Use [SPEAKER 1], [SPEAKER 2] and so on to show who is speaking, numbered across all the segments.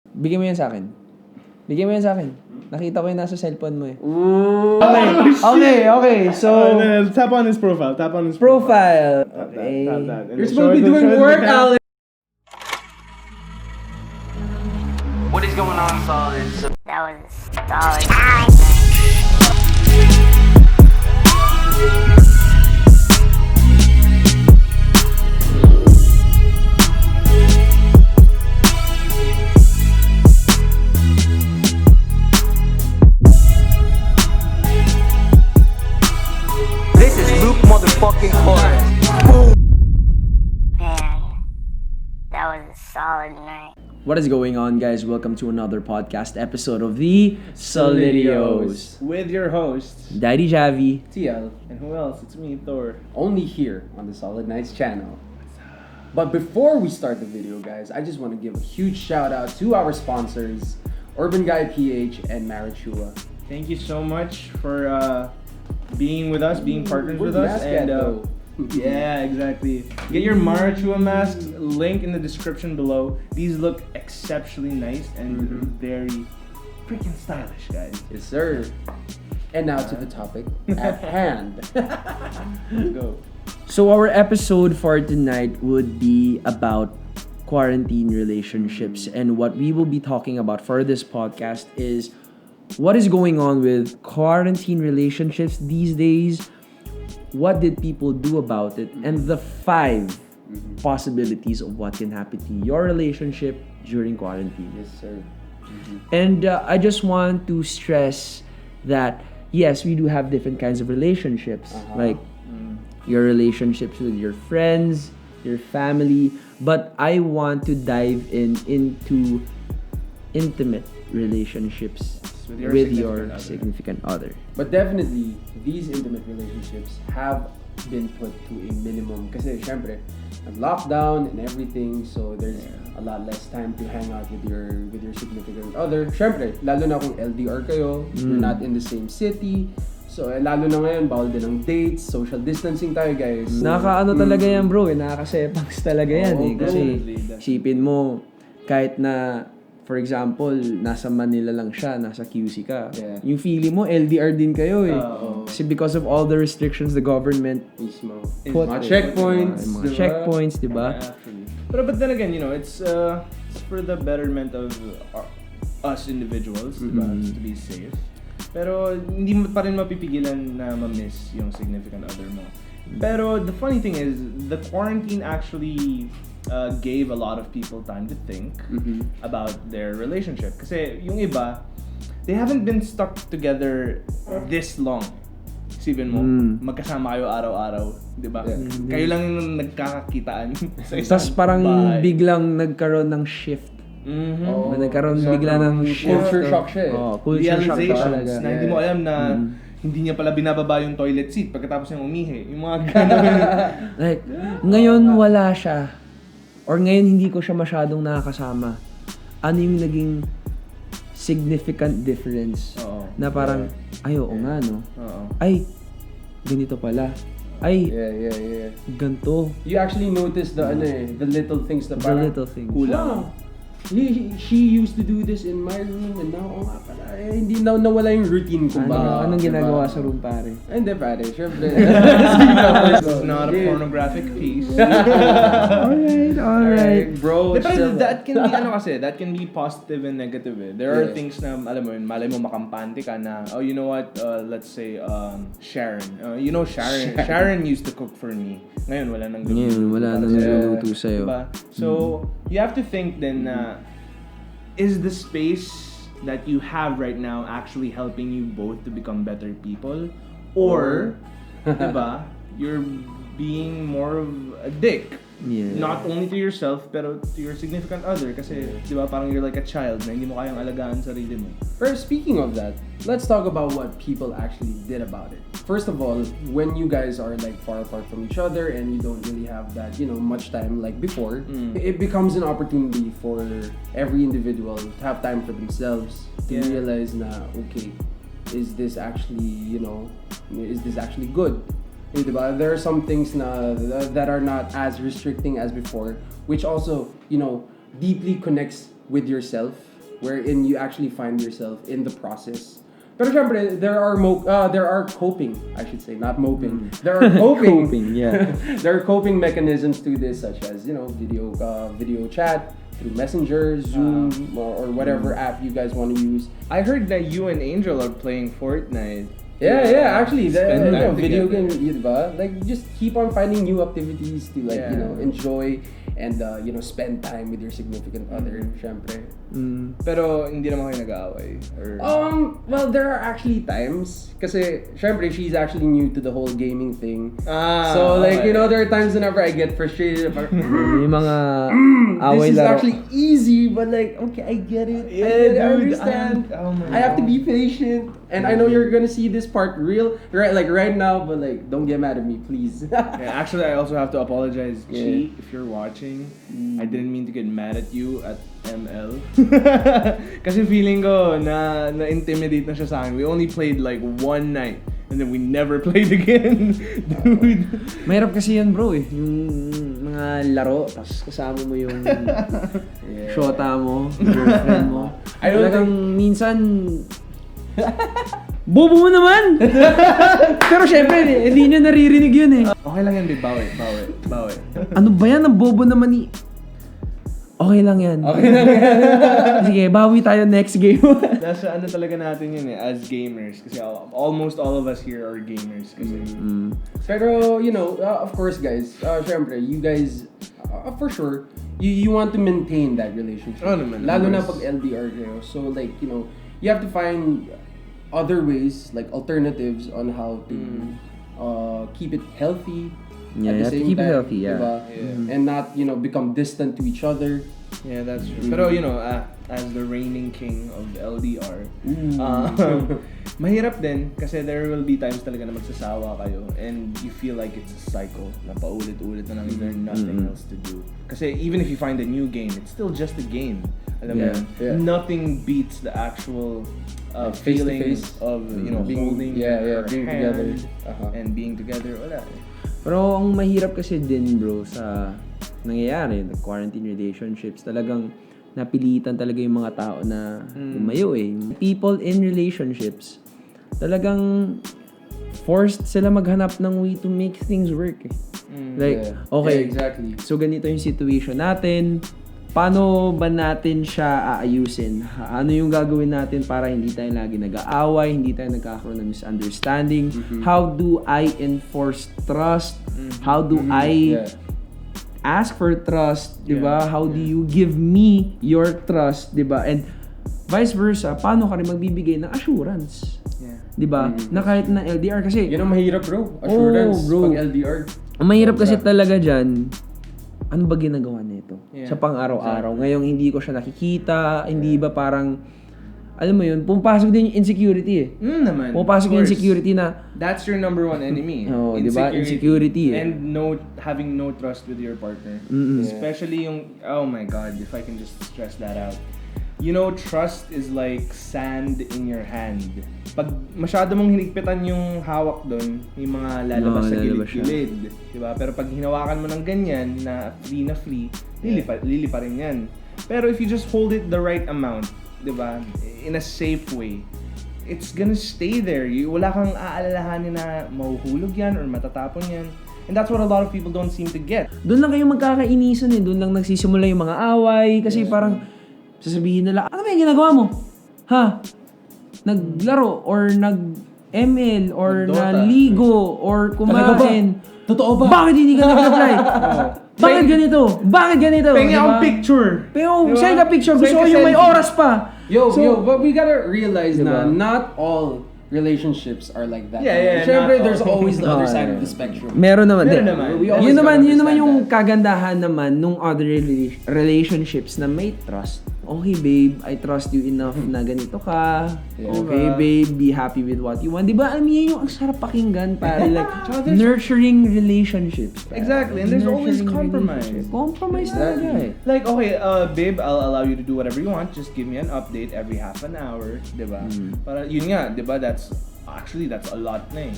[SPEAKER 1] Bigyan mo yan sa akin. Bigyan mo yan sa akin. Nakita ko yung nasa cellphone mo eh.
[SPEAKER 2] Ooh.
[SPEAKER 1] Okay. So,
[SPEAKER 2] Tap on his profile.
[SPEAKER 1] profile.
[SPEAKER 2] Okay. Tap that.
[SPEAKER 1] You're supposed to be doing work, Alex.
[SPEAKER 3] What is going on, Solid?
[SPEAKER 4] That was solid.
[SPEAKER 3] This is Luke motherfucking Forrest.
[SPEAKER 4] Man, that was a solid night.
[SPEAKER 1] What is going on, guys? Welcome to another podcast episode of the Solidios.
[SPEAKER 2] With your hosts,
[SPEAKER 1] Daddy Javi.
[SPEAKER 2] TL. And who else? It's me, Thor.
[SPEAKER 5] Only here on the Solid Nights channel. But before we start the video, guys, I just want to give a huge shout out to our sponsors, URBNGUYPH and Marichua.
[SPEAKER 2] Thank you so much for being with us, being partners
[SPEAKER 5] Where's
[SPEAKER 2] with us.
[SPEAKER 5] Mask at,
[SPEAKER 2] And
[SPEAKER 5] though?
[SPEAKER 2] yeah, exactly. Get your Marichua masks, link in the description below. These look exceptionally nice and very freaking stylish, guys.
[SPEAKER 5] Yes, sir. And now to the topic at hand.
[SPEAKER 2] Let's go.
[SPEAKER 1] So our episode for tonight would be about quarantine relationships, and what we will be talking about for this podcast is what is going on with quarantine relationships these days, what did people do about it, and the 5 possibilities of what can happen to your relationship during quarantine.
[SPEAKER 5] Yes, sir.
[SPEAKER 1] And I just want to stress that yes, we do have different kinds of relationships, like your relationships with your friends, your family, but I want to dive into intimate relationships with your significant other.
[SPEAKER 5] But definitely, these intimate relationships have been put to a minimum. Kasi syempre, lockdown and everything, so there's a lot less time to hang out with your significant other. Syempre, lalo na kung LDR kayo, you're not in the same city. So, lalo na ngayon, bawal din ang dates, social distancing tayo, guys.
[SPEAKER 1] Nakakaano talaga yan, bro. Nakakasepangs talaga yan eh. Kasi
[SPEAKER 2] definitely.
[SPEAKER 1] isipin mo, kahit na, for example, nasa Manila lang siya, nasa QC ka.
[SPEAKER 5] Yeah.
[SPEAKER 1] Yung feeling mo, LDR din kayo eh.
[SPEAKER 2] Oo.
[SPEAKER 1] Kasi because of all the restrictions the government
[SPEAKER 5] Mismo.
[SPEAKER 1] put.
[SPEAKER 5] Mga checkpoints,
[SPEAKER 1] Mga
[SPEAKER 5] diba?
[SPEAKER 1] checkpoints, di ba?
[SPEAKER 2] Actually. But then again, you know, it's for the betterment of us individuals, diba? To be safe. Pero hindi mo pa rin mapipigilan na ma-miss yung significant other mo. Pero the funny thing is, the quarantine actually gave a lot of people time to think about their relationship. Kasi yung iba, they haven't been stuck together this long. Isipin mo, magkasama kayo araw-araw, di ba? Kayo lang yung nagkakakitaan sa isang
[SPEAKER 1] Tapos parang
[SPEAKER 2] bahay.
[SPEAKER 1] biglang nagkaroon ng shift.
[SPEAKER 5] Oh,
[SPEAKER 1] Nagkaroon bigla ng shift.
[SPEAKER 5] culture shock siya eh.
[SPEAKER 1] Oh, culture shock
[SPEAKER 2] Realizations
[SPEAKER 1] talaga.
[SPEAKER 2] na hindi mo alam na hindi niya pala binababa yung toilet seat pagkatapos niyang umihi. Yung mga ganun.
[SPEAKER 1] Like, ngayon wala siya. Or ngayon hindi ko siya masyadong nakakasama. Ano yung naging significant difference?
[SPEAKER 2] Oo.
[SPEAKER 1] Na parang, ay oo nga no.
[SPEAKER 2] Oo.
[SPEAKER 1] Ay, ganito pala. Ay,
[SPEAKER 5] Yeah.
[SPEAKER 1] ganito.
[SPEAKER 5] You actually notice the the little things na
[SPEAKER 1] The
[SPEAKER 5] parang
[SPEAKER 1] little things.
[SPEAKER 5] Wow. She used to do this in my room and now, nga pala, hindi na nawala yung routine ko ba?
[SPEAKER 1] Anong
[SPEAKER 5] diba?
[SPEAKER 1] ginagawa sa room, pare?
[SPEAKER 5] Ay, hindi pare, syempre.
[SPEAKER 2] This is not a pornographic piece.
[SPEAKER 1] Alright.
[SPEAKER 5] Bro,
[SPEAKER 2] Pero
[SPEAKER 5] chill.
[SPEAKER 2] that can be that can be positive and negative eh. There are things na alam mo yun, malay mo makampante ka na, oh you know what, let's say Sharon. You know Sharon used to cook for me. Ngayon wala nang
[SPEAKER 1] Ngayon, wala nang nagluluto sa'yo.
[SPEAKER 2] Diba? So, you have to think then is the space that you have right now actually helping you both to become better people? Or, diba, you're being more of a dick.
[SPEAKER 1] Yeah.
[SPEAKER 2] Not only to yourself, pero to your significant other. Kasi, diba, parang you're like a child na hindi mo kayang alagaan sarili mo.
[SPEAKER 5] But speaking of that, let's talk about what people actually did about it. First of all, when you guys are like far apart from each other and you don't really have that, much time like before, it becomes an opportunity for every individual to have time for themselves, to realize na, okay, is this actually, is this actually good? Diba? There are some things na that are not as restricting as before, which also, deeply connects with yourself wherein you actually find yourself in the process. Pero syempre, there are coping, I should say, not moping. There are coping.
[SPEAKER 1] Coping, yeah.
[SPEAKER 5] There are coping mechanisms to this, such as video chat through Messenger, Zoom, or whatever app you guys want to use.
[SPEAKER 2] I heard that you and Angel are playing Fortnite.
[SPEAKER 5] Yeah, actually,
[SPEAKER 2] Spend time
[SPEAKER 5] video
[SPEAKER 2] together.
[SPEAKER 5] game, diba? Like, just keep on finding new activities to enjoy and spend time with your significant other, syempre.
[SPEAKER 2] Pero hindi naman kayo nag-aaway? Or...
[SPEAKER 5] Well, there are actually times kasi syempre she's actually new to the whole gaming thing. So like,
[SPEAKER 2] okay.
[SPEAKER 5] there are times whenever I get frustrated about
[SPEAKER 1] Yung mga away
[SPEAKER 5] this is
[SPEAKER 1] laro.
[SPEAKER 5] actually easy, but like, okay, I get it.
[SPEAKER 2] Yeah,
[SPEAKER 5] I
[SPEAKER 2] dude,
[SPEAKER 5] understand.
[SPEAKER 2] oh my
[SPEAKER 5] I have to be patient, and I know you're gonna see this part right now, but like, don't get mad at me, please.
[SPEAKER 2] Yeah, actually, I also have to apologize,
[SPEAKER 5] Yeah.
[SPEAKER 2] Chi, if you're watching. I didn't mean to get mad at you at ML. Kasi feeling ko na-intimidate na siya sa akin. We only played like one night and then we never played again. Dude.
[SPEAKER 1] Mahirap kasi yan, bro, eh. Yung mga laro, tapos kasama mo yung shota mo, girlfriend mo.
[SPEAKER 5] I don't
[SPEAKER 1] Talagang minsan, bobo mo naman! Pero syempre, hindi niya naririnig yun eh.
[SPEAKER 2] Okay lang yan, babe. Bawi.
[SPEAKER 1] Ano ba yan? Ang bobo naman ni... Okay lang yan. Sige, bawi tayo next game.
[SPEAKER 2] Nasa ano talaga natin yun as gamers. Kasi almost all of us here are gamers. Kasi
[SPEAKER 5] Pero, of course, guys, syempre, you guys, for sure, you want to maintain that relationship.
[SPEAKER 2] Oh, naman,
[SPEAKER 5] Lalo na
[SPEAKER 2] of
[SPEAKER 5] pag LDR kayo. So, like, you have to find other ways, like alternatives on how to keep it healthy.
[SPEAKER 1] Yeah,
[SPEAKER 5] at
[SPEAKER 1] you
[SPEAKER 5] the
[SPEAKER 1] have to
[SPEAKER 5] same
[SPEAKER 1] keep it
[SPEAKER 5] time,
[SPEAKER 1] healthy, yeah.
[SPEAKER 5] diba? And not, become distant to each other.
[SPEAKER 2] yeah, that's true. Pero as the reigning king of LDR, mahirap din kasi there will be times talaga na magsasawa kayo and you feel like it's a cycle na paulit-ulit na lang, there's nothing else to do. Kasi even if you find a new game, it's still just a game. Alam mo yun?
[SPEAKER 5] Yeah.
[SPEAKER 2] Nothing beats the actual feeling
[SPEAKER 5] face-to-face.
[SPEAKER 2] of holding your
[SPEAKER 5] being
[SPEAKER 2] hand
[SPEAKER 5] together.
[SPEAKER 2] and being together. Wala.
[SPEAKER 1] Pero ang mahirap kasi din, bro, sa nangyayari, the quarantine relationships, talagang napilitan talaga yung mga tao na lumayo eh. People in relationships, talagang forced sila maghanap ng way to make things work eh. Like, okay,
[SPEAKER 5] Yeah, exactly.
[SPEAKER 1] so ganito yung situation natin, paano ba natin siya aayusin? Ano yung gagawin natin para hindi tayo lagi nag-aaway, hindi tayo nagkakaroon ng misunderstanding? How do I enforce trust? How do I ask for trust? Diba? How do you give me your trust? Diba? And vice versa, paano ka rin magbibigay ng assurance? Diba? Na kahit na LDR kasi...
[SPEAKER 5] Yun ang mahirap, bro. Assurance
[SPEAKER 1] bro.
[SPEAKER 5] pag LDR.
[SPEAKER 1] Ang mahirap kasi talaga dyan, ano ba ginagawa nito?
[SPEAKER 2] Yeah.
[SPEAKER 1] Sa pang-araw-araw. Ngayong hindi ko siya nakikita, hindi ba parang, alam mo yun, pumapasok din yung insecurity eh.
[SPEAKER 2] Naman.
[SPEAKER 1] Pumapasok
[SPEAKER 2] of
[SPEAKER 1] yung
[SPEAKER 2] course.
[SPEAKER 1] insecurity na,
[SPEAKER 2] That's your number one enemy.
[SPEAKER 1] Oh, di ba? Insecurity eh.
[SPEAKER 2] And having no trust with your partner. Especially yung, oh my God, if I can just stress that out. Trust is like sand in your hand. Pag masyado mong hinigpitan yung hawak doon, yung mga lalabas sa
[SPEAKER 1] lalabas
[SPEAKER 2] gilid-gilid. Diba? Pero pag hinawakan mo ng ganyan, na free, lilipa rin yan. Pero if you just hold it the right amount, diba? In a safe way, it's gonna stay there. Wala kang aalalahanin na mahuhulog yan or matatapon yan. And that's what a lot of people don't seem to get.
[SPEAKER 1] doon lang kayo magkakainisan eh. Doon lang nagsisimula yung mga away. Kasi parang, sasabihin nila, ano ba yung ginagawa mo? Ha? Naglaro or nag-ML or
[SPEAKER 2] Nag-Dota.
[SPEAKER 1] naligo or kumain.
[SPEAKER 5] Totoo ba?
[SPEAKER 1] Bakit hindi ka nag-reply? Bakit ganito? Bakit ganito?
[SPEAKER 2] Pengi
[SPEAKER 1] Diba?
[SPEAKER 2] ang picture!
[SPEAKER 1] Pero
[SPEAKER 2] Diba?
[SPEAKER 1] send ka picture.
[SPEAKER 2] Send
[SPEAKER 1] Gusto ko
[SPEAKER 2] ka
[SPEAKER 1] yung may
[SPEAKER 2] selfie.
[SPEAKER 1] oras pa.
[SPEAKER 5] But we gotta realize na
[SPEAKER 1] Diba?
[SPEAKER 5] not all relationships are like that.
[SPEAKER 2] Yeah,
[SPEAKER 5] Siyempre,
[SPEAKER 2] not
[SPEAKER 5] there's
[SPEAKER 2] all.
[SPEAKER 5] always the other side of the spectrum.
[SPEAKER 1] Meron naman.
[SPEAKER 2] Meron
[SPEAKER 1] Di-
[SPEAKER 2] naman.
[SPEAKER 5] We always
[SPEAKER 1] Yun naman,
[SPEAKER 5] gotta
[SPEAKER 1] yun naman
[SPEAKER 5] understand
[SPEAKER 1] yung
[SPEAKER 5] that.
[SPEAKER 1] kagandahan naman nung other relationships na may trust. Okay, babe, I trust you enough na ganito ka. Okay,
[SPEAKER 2] Diba?
[SPEAKER 1] babe, be happy with what you want. Di ba? Alam niyo yung ang sarap pakinggan, pare. Like, nurturing relationships. Pare.
[SPEAKER 2] Exactly, and there's always
[SPEAKER 1] Nurturing
[SPEAKER 2] compromise.
[SPEAKER 1] relationships. Compromise talaga eh.
[SPEAKER 2] Like, okay, babe, I'll allow you to do whatever you want. Just give me an update every half an hour, diba? Para yun nga, diba? That's a lot na eh.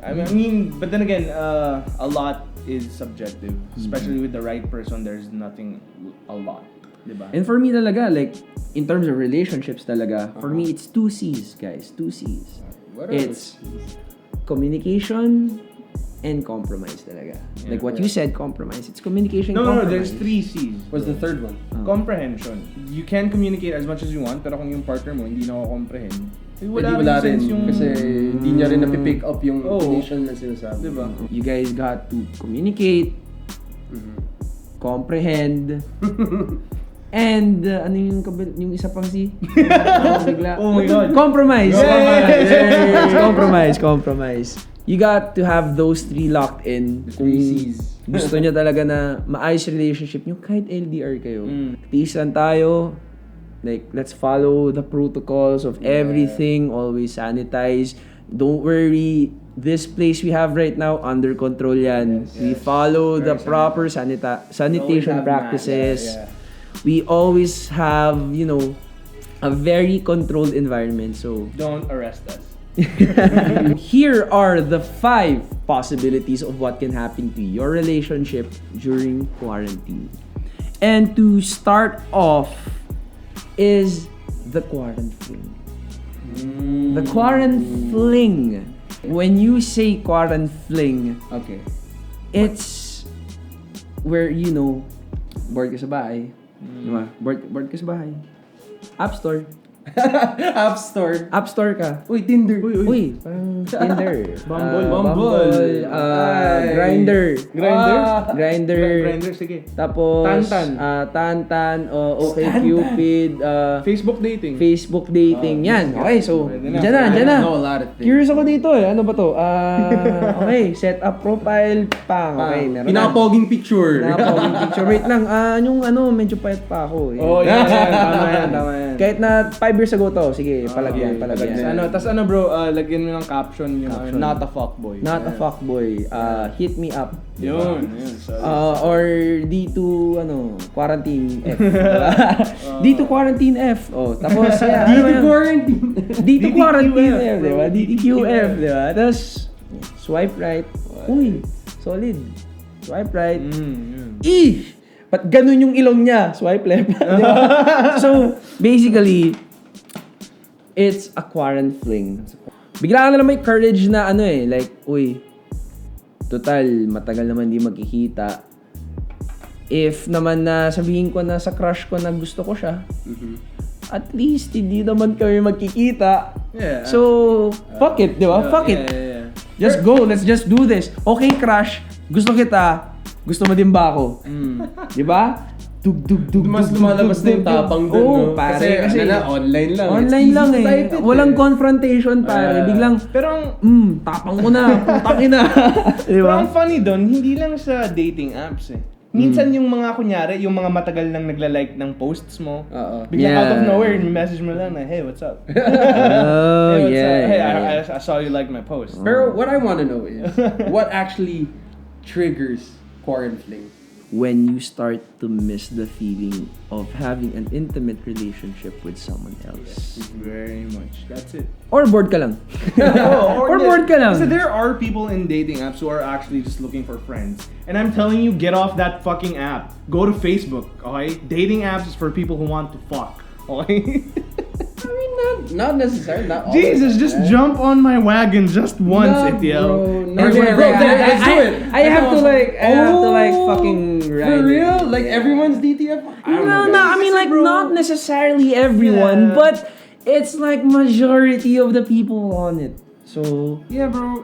[SPEAKER 2] I mean, but then again, a lot is subjective. Especially with the right person, there's nothing a lot. Diba?
[SPEAKER 1] And for me talaga, like, in terms of relationships talaga, for me, it's 2 C's, guys. 2 C's.
[SPEAKER 5] What are
[SPEAKER 1] It's communication and compromise talaga. Like what you said, compromise. It's communication,
[SPEAKER 2] No,
[SPEAKER 1] compromise.
[SPEAKER 2] there's 3 C's.
[SPEAKER 5] What's the third one?
[SPEAKER 2] Comprehension. You can communicate as much as you want, pero kung yung partner mo hindi na-comprehend,
[SPEAKER 5] Wala rin. Kasi hindi niya rin napipick up yung initial na sinasabi.
[SPEAKER 2] Diba?
[SPEAKER 1] You guys got to communicate, comprehend, and ano yung isa pang C? Bigla.
[SPEAKER 2] Oh my God.
[SPEAKER 1] Compromise.
[SPEAKER 2] Compromise.
[SPEAKER 1] Yes, compromise. You got to have those 3 locked in.
[SPEAKER 5] The 3 C's.
[SPEAKER 1] Gusto niya talaga na maayos relationship niyo kahit LDR kayo. Tiisan tayo. Like, let's follow the protocols of everything. Always sanitize. Don't worry. This place we have right now, under control yan. We follow the proper sanitation practices. We always have, a very controlled environment. So,
[SPEAKER 2] Don't arrest us.
[SPEAKER 1] here are the 5 possibilities of what can happen to your relationship during quarantine. And to start off is the quarantine fling. The quarantine fling. When you say quarantine fling,
[SPEAKER 5] Okay.
[SPEAKER 1] it's where, bored ka sa bahay. Diba? Bored ka sa bahay. App Store.
[SPEAKER 5] App Store.
[SPEAKER 1] App Store ka.
[SPEAKER 5] Uy, Tinder.
[SPEAKER 1] Uy, parang Tinder.
[SPEAKER 2] Bumble.
[SPEAKER 1] Grindr.
[SPEAKER 2] Grindr, sige.
[SPEAKER 1] Tapos,
[SPEAKER 2] Tantan.
[SPEAKER 1] Tantan, OkCupid,
[SPEAKER 2] Facebook dating.
[SPEAKER 1] Yan. Okay, so,
[SPEAKER 2] Pwede na.
[SPEAKER 1] dyan na.
[SPEAKER 5] I know a lot of things.
[SPEAKER 1] Curious ako dito eh. Ano ba to? Okay, set up profile, pang. Okay, meron na.
[SPEAKER 5] Pinakapoging picture.
[SPEAKER 1] Pinakapoging picture. Wait lang, yung medyo payat pa ako eh.
[SPEAKER 2] Oh, yeah. Tama yan.
[SPEAKER 1] Kahit na 5 years ago to, sige, palagyan.
[SPEAKER 2] Tas bro, lagyan mo ng caption yung not a fuckboy.
[SPEAKER 1] Not a fuckboy. Hit me up.
[SPEAKER 2] Yun.
[SPEAKER 1] Or D2 quarantine F. Diba? D2 quarantine F. Oh, tapos
[SPEAKER 5] quarantine.
[SPEAKER 1] D2 quarantine F, diba? DTQF, diba? Tapos swipe right. Uy, solid. Swipe right. Ba't ganun yung ilong niya? Swipe left. Diba? So, basically, it's a quarantine fling. Bigla ka na lang may courage na like, uy, total, matagal naman di magkikita. If naman na sabihin ko na sa crush ko na gusto ko siya, at least hindi naman kami magkikita.
[SPEAKER 2] Yeah.
[SPEAKER 1] So, fuck it, di ba? Fuck it.
[SPEAKER 2] Yeah.
[SPEAKER 1] Just go, let's just do this. Okay, crush, gusto kita, gusto mo din ba ako? Di ba?
[SPEAKER 5] Mas lumalabas na yung tapang dun, no?
[SPEAKER 1] Pare, kasi
[SPEAKER 5] online lang.
[SPEAKER 1] online lang eh. Walang confrontation, pare. Biglang,
[SPEAKER 2] Pero
[SPEAKER 1] tapang mo na, putang ina. Di
[SPEAKER 2] Pero
[SPEAKER 1] ba?
[SPEAKER 2] ang funny doon, hindi lang sa dating apps eh. Minsan yung mga kunyari, yung mga matagal nang nagla-like ng posts mo, biglang out of nowhere, message mo lang na, hey, what's up?
[SPEAKER 1] Oh,
[SPEAKER 2] Hey, what's
[SPEAKER 1] yeah.
[SPEAKER 2] up? Hey,
[SPEAKER 1] Yeah.
[SPEAKER 2] I saw you like my post.
[SPEAKER 5] Pero what I want to know is, what actually triggers quarantine?
[SPEAKER 1] When you start to miss the feeling of having an intimate relationship with someone else.
[SPEAKER 2] Very much. That's it.
[SPEAKER 1] Or bored ka lang. Or bored ka lang.
[SPEAKER 2] So there are people in dating apps who are actually just looking for friends. And I'm telling you, get off that fucking app. Go to Facebook, okay? Dating apps is for people who want to fuck, okay?
[SPEAKER 5] I mean, not necessarily. Not all
[SPEAKER 2] Jesus, just jump on my wagon just once, Etiel.
[SPEAKER 1] I have to fucking ride.
[SPEAKER 5] For real? Like everyone's DTF?
[SPEAKER 1] I mean like not necessarily everyone, but it's like majority of the people on it. So
[SPEAKER 2] Yeah, bro.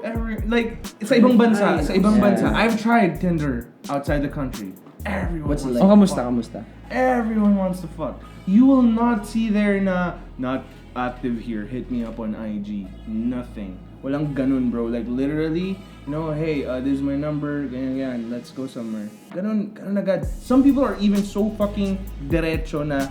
[SPEAKER 2] Sa ibang bansa. I've tried Tinder outside the country. Everyone
[SPEAKER 5] What's it
[SPEAKER 2] wants
[SPEAKER 5] like?
[SPEAKER 2] to
[SPEAKER 1] kamusta?
[SPEAKER 2] Everyone wants to fuck. You will not see there na not active here. Hit me up on IG. Nothing. Walang ganun, bro. Like literally, hey, this is my number. Ganyan. Let's go somewhere. Ganun agad. Some people are even so fucking derecho na,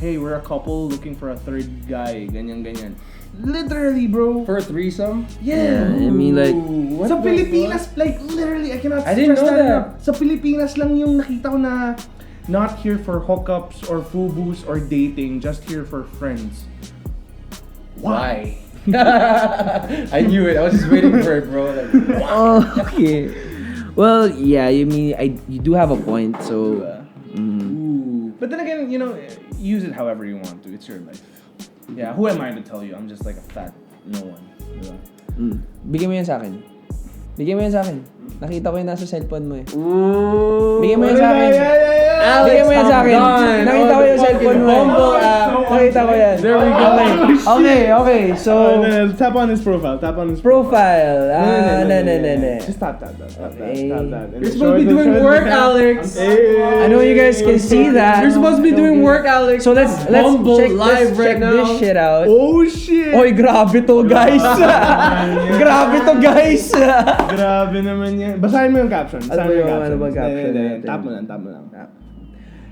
[SPEAKER 2] hey, we're a couple looking for a third guy. Ganyan. Literally, bro.
[SPEAKER 5] For a threesome?
[SPEAKER 2] Yeah.
[SPEAKER 1] I mean like
[SPEAKER 2] Sa Pilipinas, like literally, I cannot
[SPEAKER 5] I didn't
[SPEAKER 2] stress
[SPEAKER 5] know that.
[SPEAKER 2] enough. Sa Pilipinas lang yung nakita ko na not here for hookups or fubus or dating, just here for friends.
[SPEAKER 5] Why? I knew it. I was just waiting for it, bro. Like,
[SPEAKER 1] okay. Well, yeah, you do have a point. So
[SPEAKER 5] ooh.
[SPEAKER 2] But then again, use it however you want to. It's your life. Yeah, who am I to tell you? I'm just like a fat no one. Diba?
[SPEAKER 1] Bigyan mo yan sa akin. Nakita ko yung nasa cellphone mo eh.
[SPEAKER 5] Ooh.
[SPEAKER 1] Bigyan mo yan sa akin. Bigyan mo yan sa akin. Nakita ko yung cellphone mo eh. Nakita ko yan.
[SPEAKER 5] There we go.
[SPEAKER 1] Okay. So,
[SPEAKER 2] tap on his profile.
[SPEAKER 1] profile. No.
[SPEAKER 2] Just tap.
[SPEAKER 1] Okay.
[SPEAKER 5] You're supposed to be doing work, Alex.
[SPEAKER 1] I know you guys can see that.
[SPEAKER 5] You're supposed to be doing work, Alex.
[SPEAKER 1] So let's check
[SPEAKER 5] live right now.
[SPEAKER 1] this shit out.
[SPEAKER 2] Oh shit!
[SPEAKER 1] Oy, grabe to, guys. Grabe to, guys.
[SPEAKER 2] Grabe naman yan. Basahin mo yung caption.
[SPEAKER 1] Ano ba caption natin?
[SPEAKER 2] Tap mo lang.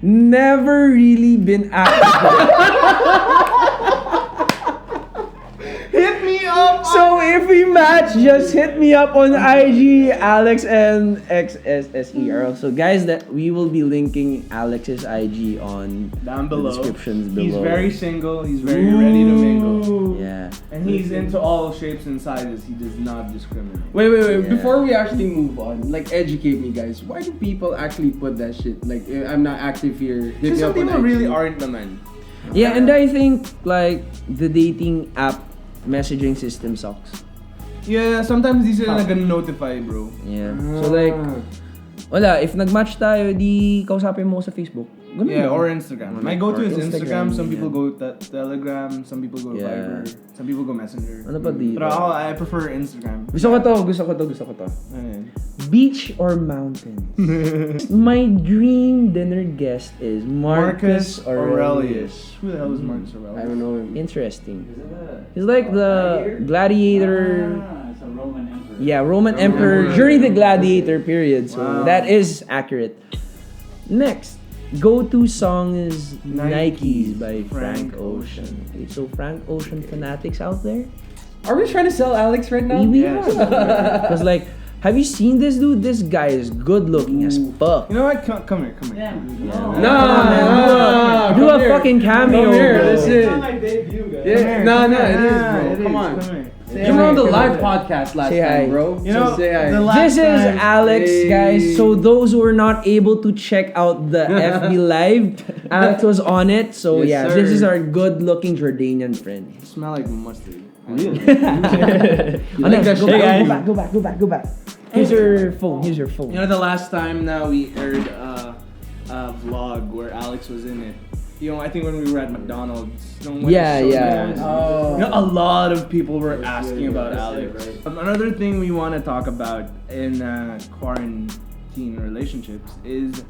[SPEAKER 1] Never really been active.
[SPEAKER 2] Hit me up!
[SPEAKER 1] So if we match, just hit me up on IG, Alex and XSSER. So guys, that we will be linking Alex's IG on
[SPEAKER 2] Down
[SPEAKER 1] the
[SPEAKER 2] below.
[SPEAKER 1] descriptions below.
[SPEAKER 2] He's very single. He's very ready to mingle.
[SPEAKER 1] Yeah.
[SPEAKER 2] And he's into all shapes and sizes. He does not discriminate.
[SPEAKER 5] Wait.
[SPEAKER 1] Yeah.
[SPEAKER 5] Before we actually move on, like, educate me, guys. Why do people actually put that shit? Like, I'm not active here. Hit
[SPEAKER 2] Because
[SPEAKER 5] me
[SPEAKER 2] some
[SPEAKER 5] up on
[SPEAKER 2] people
[SPEAKER 5] IG.
[SPEAKER 2] really aren't naman.
[SPEAKER 1] Yeah, and I think like the dating app messaging system sucks.
[SPEAKER 2] Yeah, sometimes these are gonna notify, bro.
[SPEAKER 1] Yeah. So like, wala, if nag-match tayo, di kausapin mo ko sa Facebook. Ganun
[SPEAKER 2] Yeah,
[SPEAKER 1] lang.
[SPEAKER 2] or Instagram. My go-to
[SPEAKER 1] Or
[SPEAKER 2] is Instagram. Some people
[SPEAKER 1] yeah.
[SPEAKER 2] go Telegram. Some people go
[SPEAKER 1] Yeah.
[SPEAKER 2] Viber. Some people go Messenger.
[SPEAKER 1] Ano pa dito?
[SPEAKER 2] Pero I prefer Instagram.
[SPEAKER 1] Gusto ko to.
[SPEAKER 2] Ayun.
[SPEAKER 1] Beach or mountains? My dream dinner guest is Marcus Aurelius.
[SPEAKER 2] Who the hell is Marcus Aurelius?
[SPEAKER 5] I don't know him.
[SPEAKER 1] Interesting. He's like the gladiator.
[SPEAKER 6] It's a Roman emperor.
[SPEAKER 1] Yeah, Roman emperor during the gladiator period. So
[SPEAKER 2] Wow.
[SPEAKER 1] that is accurate. Next, go-to song is Nikes by Frank Ocean. Okay, so Frank Ocean fanatics out there?
[SPEAKER 5] Are we trying to sell Alex right now?
[SPEAKER 1] We are. Because like, have you seen this dude? This guy is good looking as fuck.
[SPEAKER 2] You know what? Come here.
[SPEAKER 6] Yeah.
[SPEAKER 5] No,
[SPEAKER 1] Do a fucking cameo.
[SPEAKER 5] Come here,
[SPEAKER 1] bro.
[SPEAKER 5] this is.
[SPEAKER 6] It's not my debut, guys.
[SPEAKER 5] Yeah, no, it is, bro. Come on.
[SPEAKER 2] Come here.
[SPEAKER 5] You were on the live podcast last
[SPEAKER 1] Say hi.
[SPEAKER 5] time, bro.
[SPEAKER 2] You know,
[SPEAKER 5] so say hi.
[SPEAKER 2] the last
[SPEAKER 1] This is
[SPEAKER 2] time-
[SPEAKER 1] Alex,
[SPEAKER 5] Hey.
[SPEAKER 1] guys. So those who are not able to check out the FB Live, Alex was on it. So
[SPEAKER 5] Yes,
[SPEAKER 1] yeah,
[SPEAKER 5] sir.
[SPEAKER 1] this is our good-looking Jordanian friend.
[SPEAKER 2] You smell like mustard.
[SPEAKER 5] Really?
[SPEAKER 1] You
[SPEAKER 5] like that shit?
[SPEAKER 1] Go back. Here's your phone.
[SPEAKER 2] You know, the last time now we aired a vlog where Alex was in it. You know, I think when we were at McDonald's. You know, when
[SPEAKER 1] Yeah,
[SPEAKER 2] it showed
[SPEAKER 1] yeah.
[SPEAKER 2] us.
[SPEAKER 5] Oh.
[SPEAKER 2] You know, a lot of people were asking about
[SPEAKER 5] That's
[SPEAKER 2] Alex.
[SPEAKER 5] it, right.
[SPEAKER 2] Another thing we want to talk about in quarantine relationships is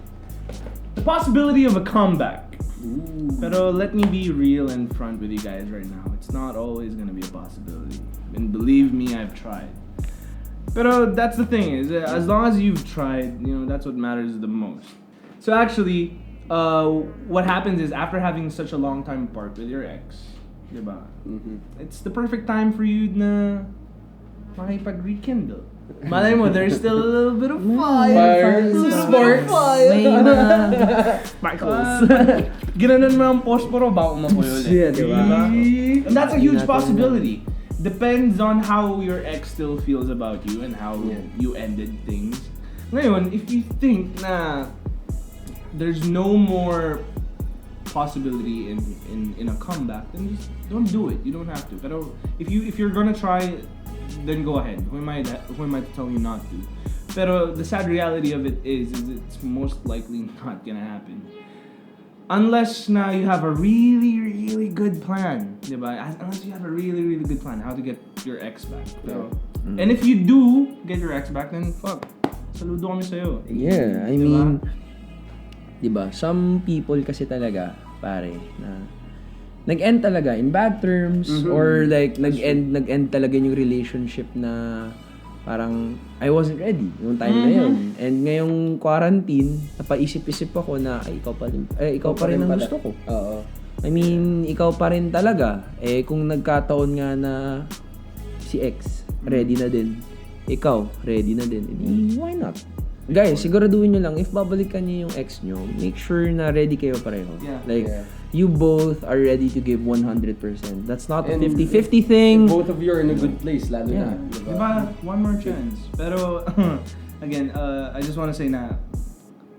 [SPEAKER 2] the possibility of a comeback. Pero let me be real in front with you guys right now. It's not always gonna be a possibility. And believe me, I've tried. Pero that's the thing, is that as long as you've tried, that's what matters the most. So actually, what happens is after having such a long time apart with your ex, diba? It's the perfect time for you na makipag-rekindle. Malay mo, there's still a little bit of fire.
[SPEAKER 5] Sparks.
[SPEAKER 1] May mga
[SPEAKER 2] Sparkles. Ginanon mo ang posporo, bako mo po yun.
[SPEAKER 1] Yeah, diba?
[SPEAKER 2] And that's a huge
[SPEAKER 1] Hindi natin
[SPEAKER 2] possibility. Depends on how your ex still feels about you and how you ended things. Ngayon, if you think na there's no more possibility in a comeback, then just don't do it. You don't have to. Pero if you're gonna try, then go ahead. Who am I to tell you not to? Pero the sad reality of it is it's most likely not gonna happen. Unless na you have a really, really good plan, diba? Unless you have a really, really good plan how to get your ex back. Pero, and if you do get your ex back, then fuck, saludo kami sa'yo.
[SPEAKER 1] Yeah, I mean, diba? Some people kasi talaga, pare, na nag-end talaga in bad terms or like nag-end talaga yung relationship na parang I wasn't ready yung time na yun. And ngayong quarantine, napaisip-isip ako na ikaw pa rin ang gusto ko.
[SPEAKER 5] Oo.
[SPEAKER 1] I mean, ikaw pa rin talaga. Eh kung nagkataon nga na si ex ready na din, ikaw ready na din, edi why not? Guys, siguraduhin nyo lang, if babalikan nyo yung ex nyo, make sure na ready kayo pareho.
[SPEAKER 2] Yeah.
[SPEAKER 1] Like,
[SPEAKER 5] Yeah.
[SPEAKER 1] you both are ready to give 100%. That's not a
[SPEAKER 5] And
[SPEAKER 1] 50-50 thing.
[SPEAKER 5] Both of you are in a good place, lalo
[SPEAKER 1] Yeah.
[SPEAKER 5] na.
[SPEAKER 2] Diba? One more chance. Pero, again, I just want to say na,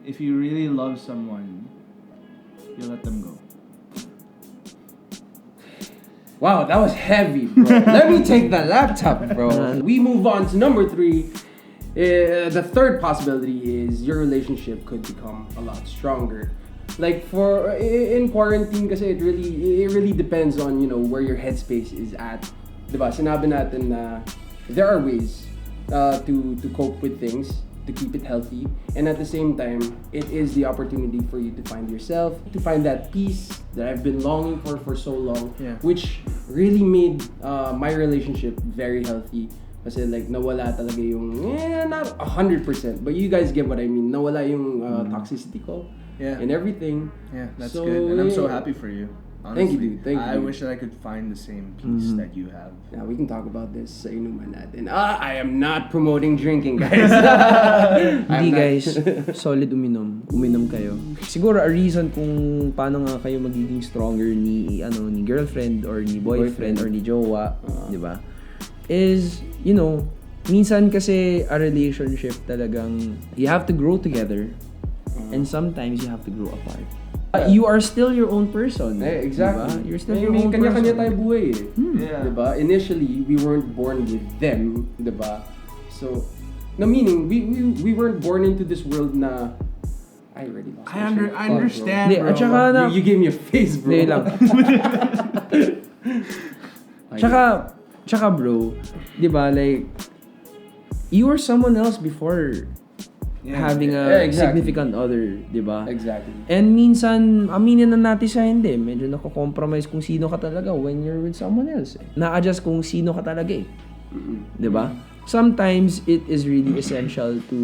[SPEAKER 2] if you really love someone, you let them go?
[SPEAKER 5] Wow, that was heavy, bro. Let me take the laptop, bro. We move on to number 3. The third possibility is your relationship could become a lot stronger. Like in quarantine, kasi it really depends on where your headspace is at. Diba? Sinabi natin na there are ways to cope with things, to keep it healthy, and at the same time, it is the opportunity for you to find yourself, to find that peace that I've been longing for so long, which really made my relationship very healthy. Kasi like nawala talaga yung not 100%, but you guys get what I mean. Nawala yung toxicity ko and everything.
[SPEAKER 2] Yeah, that's good, and I'm so happy for you. Honestly,
[SPEAKER 5] thank you, dude. Thank you.
[SPEAKER 2] I wish that I could find the same peace that you have.
[SPEAKER 5] Now we can talk about this sa inuman natin. I am not promoting drinking, guys.
[SPEAKER 1] Hindi guys, solid uminom. Uminom kayo. Siguro a reason kung paano nga kayo magiging stronger ni girlfriend or ni boyfriend or ni jowa, 'di ba? Is, minsan kasi a relationship talagang you have to grow together and sometimes you have to grow apart. You are still your own person.
[SPEAKER 5] Exactly.
[SPEAKER 1] Diba? You're still your own person.
[SPEAKER 5] Kanya-kanya tayo buhay eh.
[SPEAKER 2] Yeah.
[SPEAKER 5] Diba? Initially, we weren't born with them, diba? So, meaning, we weren't born into this world na I already lost my train of thought,
[SPEAKER 2] understand,
[SPEAKER 1] Hindi,
[SPEAKER 2] bro.
[SPEAKER 1] at saka na,
[SPEAKER 5] You gave me a face, bro.
[SPEAKER 1] Hindi lang. Tsaka bro, di ba, like, you were someone else before having a significant other, di ba?
[SPEAKER 5] Exactly.
[SPEAKER 1] And minsan, aminin na natin sa hindi, medyo nako-compromise kung sino ka talaga when you're with someone else. Na-adjust kung sino ka talaga eh. Di ba? Sometimes, it is really essential to,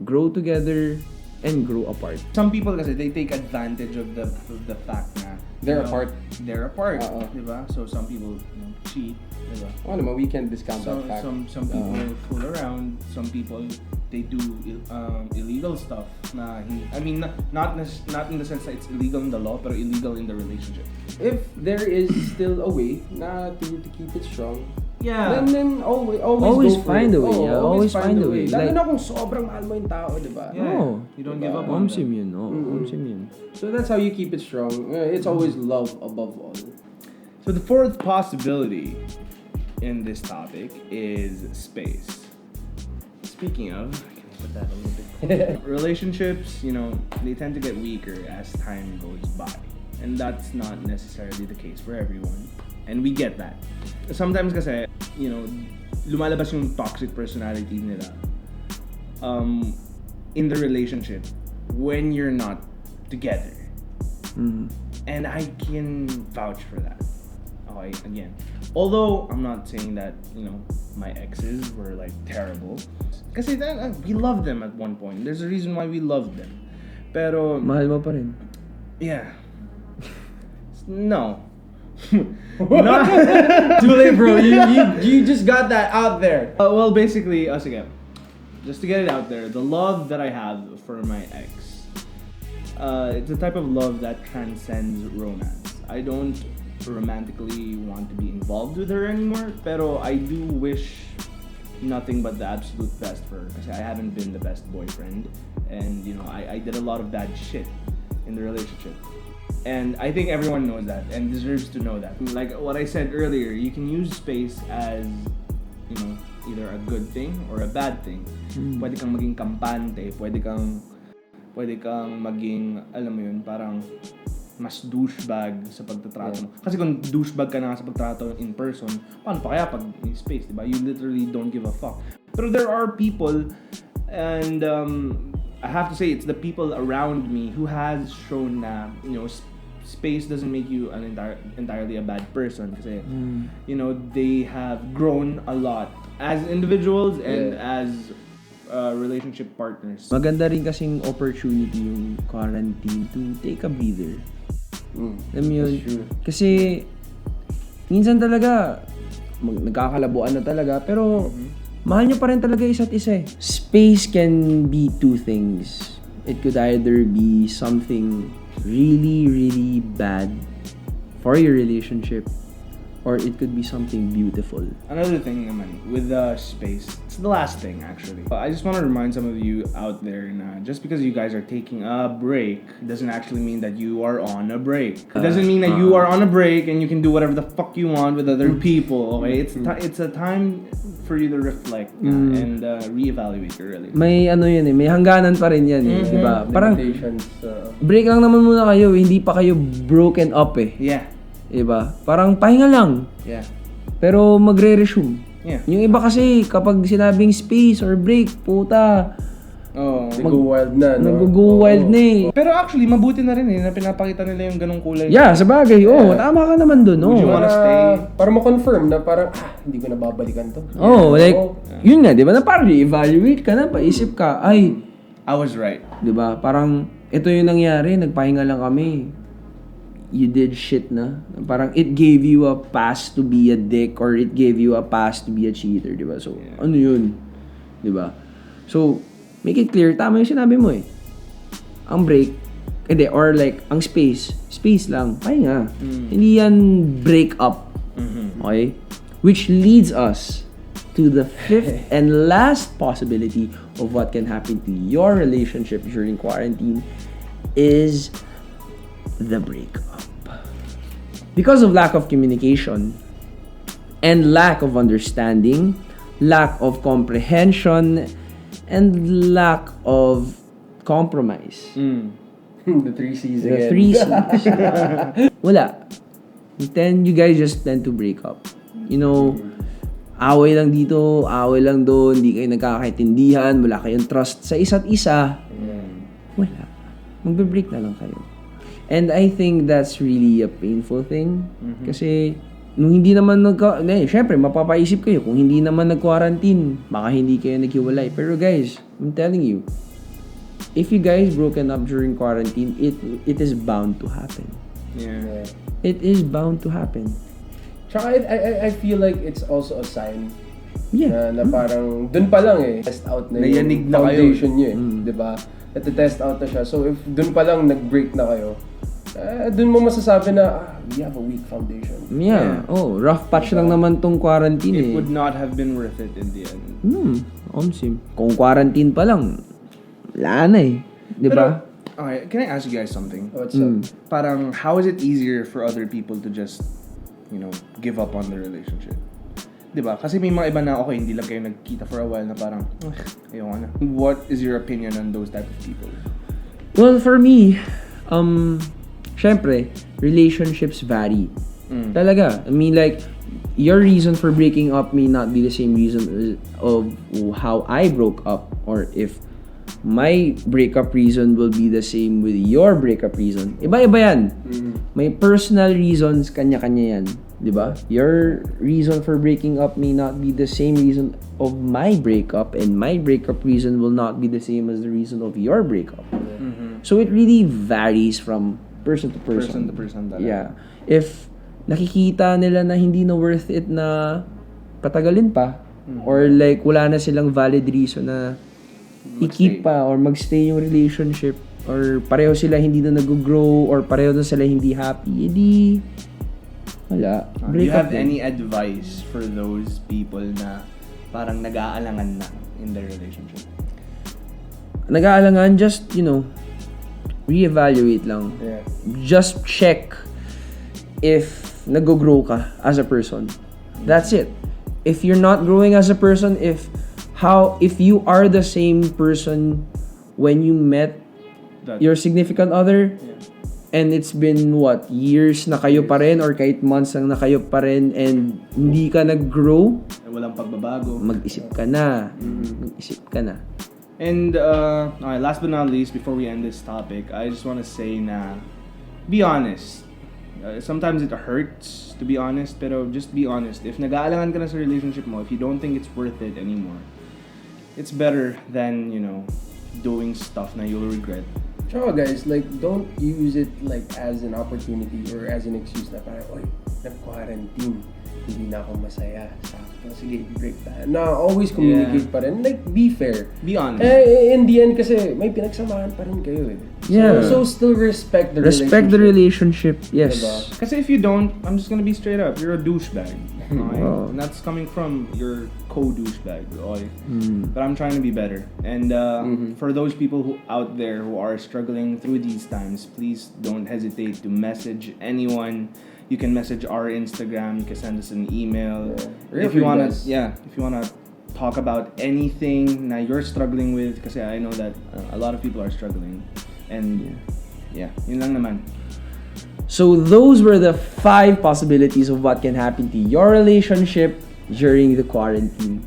[SPEAKER 1] grow together and grow apart.
[SPEAKER 2] Some people kasi they take advantage of the fact na
[SPEAKER 5] They're apart.
[SPEAKER 2] They're apart,
[SPEAKER 5] Oo.
[SPEAKER 2] diba? So some people cheat, diba?
[SPEAKER 5] Ano naman, we can discount
[SPEAKER 2] So
[SPEAKER 5] that fact.
[SPEAKER 2] some people fool around. Some people they do illegal stuff. Not in the sense that it's illegal in the law, but illegal in the relationship.
[SPEAKER 5] If there is still a way na to keep it strong,
[SPEAKER 2] Yeah.
[SPEAKER 5] then always
[SPEAKER 1] Always
[SPEAKER 5] go for
[SPEAKER 1] find
[SPEAKER 5] it.
[SPEAKER 1] a way,
[SPEAKER 5] Oo,
[SPEAKER 1] yeah. Always find a way.
[SPEAKER 5] Lalo
[SPEAKER 1] Like-
[SPEAKER 5] na kung sobrang mahal mo yung tao, diba?
[SPEAKER 2] Yeah.
[SPEAKER 1] Oh,
[SPEAKER 2] You don't give up on
[SPEAKER 1] omsim
[SPEAKER 2] them.
[SPEAKER 1] yun. Omsim yun.
[SPEAKER 5] So that's how you keep it strong. It's always love above all.
[SPEAKER 2] So the fourth possibility in this topic is space. Speaking of, I can put that a little bit. Relationships, they tend to get weaker as time goes by. And that's not necessarily the case for everyone. And we get that. Sometimes kasi, lumalabas yung toxic personality nila in the relationship when you're not together. And I can vouch for that. Okay, again. Although I'm not saying that, my exes were like terrible. Kasi we loved them at one point. There's a reason why we loved them. Pero
[SPEAKER 1] Mahal mo pa rin.
[SPEAKER 2] yeah. No.
[SPEAKER 5] Too late, bro. You just got that out there.
[SPEAKER 2] Well, basically, sige. Just to get it out there, the love that I have for my ex, it's a type of love that transcends romance. I don't romantically want to be involved with her anymore, pero I do wish nothing but the absolute best for her. Kasi I haven't been the best boyfriend, and I did a lot of bad shit in the relationship. And I think everyone knows that and deserves to know that. Like what I said earlier, you can use space as, either a good thing or a bad thing. Pwede kang maging kampante, pwede kang maging, alam mo yun, parang mas douchebag sa pagtatrato mo. Kasi kung douchebag ka na sa pagtatrato in person, paano pa kaya pag in space, diba? You literally don't give a fuck. Pero there are people, and I have to say it's the people around me who has shown na, space doesn't make you entirely a bad person kasi they have grown a lot as individuals and as relationship partners.
[SPEAKER 1] Maganda rin kasing opportunity yung quarantine to take a breather. Alam mo yun? Kasi minsan talaga nagkakalabuan na talaga pero mahal nyo pa rin talaga isa't isa eh. Space can be two things. It could either be something really, really bad for your relationship, or it could be something beautiful.
[SPEAKER 2] Another thing naman, with the space, it's the last thing actually. I just want to remind some of you out there na just because you guys are taking a break doesn't actually mean that you are on a break. It doesn't mean that you are on a break and you can do whatever the fuck you want with other people, okay? It's a time for you to reflect and reevaluate your relationship.
[SPEAKER 1] May ano yun may hangganan pa rin yan di ba? Parang
[SPEAKER 5] Limitations.
[SPEAKER 1] break lang naman muna kayo, hindi pa kayo broken up
[SPEAKER 2] Yeah.
[SPEAKER 1] Diba? Parang pahinga lang.
[SPEAKER 2] Yeah.
[SPEAKER 1] Pero magre-resume.
[SPEAKER 2] Yeah.
[SPEAKER 1] Yung iba kasi, kapag sinabing space or break, puta,
[SPEAKER 2] Oh.
[SPEAKER 5] Nag-go wild na, no?
[SPEAKER 1] nag-go wild na eh.
[SPEAKER 2] Pero actually, mabuti na rin na pinapakita nila yung ganong kulay.
[SPEAKER 1] Yeah, sabagay. Tama ka naman dun.
[SPEAKER 2] Would you wanna stay?
[SPEAKER 5] Para ma-confirm na parang, hindi ko na babalikan to.
[SPEAKER 1] Like, yun nga, di ba? Na parang re-evaluate ka na, paisip ka, ay,
[SPEAKER 2] I was right.
[SPEAKER 1] di ba? Parang, ito yung nangyari, nagpahinga lang kami. You did shit na. Parang, it gave you a pass to be a dick or it gave you a pass to be a cheater, di ba? So, ano yun? Di ba? So, make it clear, tama yung sinabi mo eh. Ang break, or like, ang space lang, pahinga. Hindi yan break up. Okay? Which leads us to the fifth and last possibility of what can happen to your relationship during quarantine is the breakup. Because of lack of communication and lack of understanding, lack of comprehension, and lack of compromise.
[SPEAKER 5] The 3 C's
[SPEAKER 1] The
[SPEAKER 5] again.
[SPEAKER 1] 3 C's. Wala. Then you guys just tend to break up. You know, away lang dito, away lang doon, hindi kayo nagkakaintindihan, wala kayong trust sa isa't isa. Wala. Magbe-break na lang kayo. And I think that's really a painful thing. Kasi, nung hindi naman syempre, mapapaisip kayo, kung hindi naman nag-quarantine, baka hindi kayo naghiwalay. Pero guys, I'm telling you, if you guys broken up during quarantine, it is bound to happen.
[SPEAKER 2] Yeah.
[SPEAKER 1] It is bound to happen.
[SPEAKER 5] Tsaka I feel like it's also a sign
[SPEAKER 1] Yeah.
[SPEAKER 5] na parang dun pa lang test out na
[SPEAKER 2] Nayanig
[SPEAKER 5] yung
[SPEAKER 2] na kayo.
[SPEAKER 5] foundation nyo diba? Nati-test out na siya. So if dun pa lang nag-break na kayo, dun mo masasabi na we have a weak foundation.
[SPEAKER 1] Yeah. Oh, rough patch lang naman tong quarantine
[SPEAKER 2] It would not have been worth it in the end.
[SPEAKER 1] Omsim. Kung quarantine pa lang, wala na eh. Di ba?
[SPEAKER 2] Okay, can I ask you guys something?
[SPEAKER 5] What's up?
[SPEAKER 2] Parang, how is it easier for other people to just, give up on the relationship? Diba? Kasi may mga iba na, okay, hindi lang kayo nagkita for a while na parang, ayoko na. What is your opinion on those type of people?
[SPEAKER 1] Well, for me, syempre, relationships vary. Talaga. I mean, like, your reason for breaking up may not be the same reason of how I broke up, or if my breakup reason will be the same with your breakup reason. Iba-iba yan. May personal reasons, kanya-kanya yan. Diba? Your reason for breaking up may not be the same reason of my breakup, and my breakup reason will not be the same as the reason of your breakup. So it really varies from person to person.
[SPEAKER 2] Person to person talaga.
[SPEAKER 1] Yeah. If nakikita nila na hindi na worth it na patagalin pa, or like wala na silang valid reason na i-keep pa or magstay yung relationship, or pareho sila hindi na nag-grow, or pareho na sila hindi happy, edi wala.
[SPEAKER 2] Do you have
[SPEAKER 1] din.
[SPEAKER 2] any advice for those people na parang nag-aalangan na in their relationship?
[SPEAKER 1] Nag-aalangan, just, reevaluate lang.
[SPEAKER 5] Yeah.
[SPEAKER 1] Just check if nag-grow ka as a person. That's it. If you're not growing as a person, if you are the same person when you met your significant other, and it's been years na kayo pa rin, or kahit months lang na kayo pa rin, and hindi ka nag-grow,
[SPEAKER 2] Walang pagbabago.
[SPEAKER 1] mag-isip ka na. Mag-isip ka na.
[SPEAKER 2] And okay, last but not least, before we end this topic, I just want to say na be honest. Sometimes it hurts to be honest, pero just be honest. If nag-aalangan ka na sa relationship mo, if you don't think it's worth it anymore, it's better than, doing stuff na you'll regret.
[SPEAKER 5] Sure guys, like don't use it like as an opportunity or as an excuse na parang, nag-quarantine, hindi na ako masaya sa sige, break tayo. Na always communicate pa rin. Like, be fair.
[SPEAKER 2] Be honest.
[SPEAKER 5] In the end kasi, may pinagsamahan pa rin kayo eh.
[SPEAKER 1] Yeah.
[SPEAKER 5] So still respect the
[SPEAKER 1] Respect the relationship. Yes.
[SPEAKER 5] Diba?
[SPEAKER 2] Kasi if you don't, I'm just gonna be straight up. You're a douchebag. Okay?
[SPEAKER 1] Oh.
[SPEAKER 2] And that's coming from your co-douchebag. Okay? But I'm trying to be better. And for those people who out there who are struggling through these times, please don't hesitate to message anyone. You can message our Instagram. You can send us an email.
[SPEAKER 5] Yeah.
[SPEAKER 2] If you wanna talk about anything na you're struggling with, kasi I know that a lot of people are struggling. And yeah, yun lang naman.
[SPEAKER 1] So those were the 5 possibilities of what can happen to your relationship during the quarantine.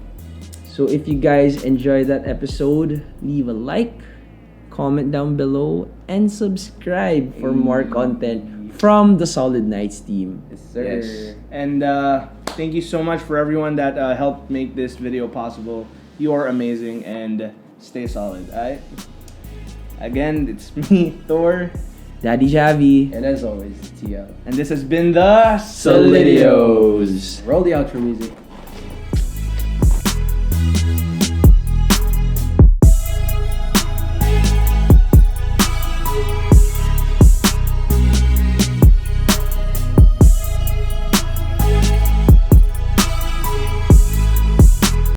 [SPEAKER 1] So if you guys enjoyed that episode, leave a like, comment down below, and subscribe for more content from the Solid Nights team.
[SPEAKER 5] Yes, sir.
[SPEAKER 2] Yes. And thank you so much for everyone that helped make this video possible. You are amazing and stay solid, alright? Again, it's me, Thor.
[SPEAKER 1] Daddy Javi.
[SPEAKER 5] And as always, TL.
[SPEAKER 2] And this has been the
[SPEAKER 1] Solidios.
[SPEAKER 5] Roll the outro music.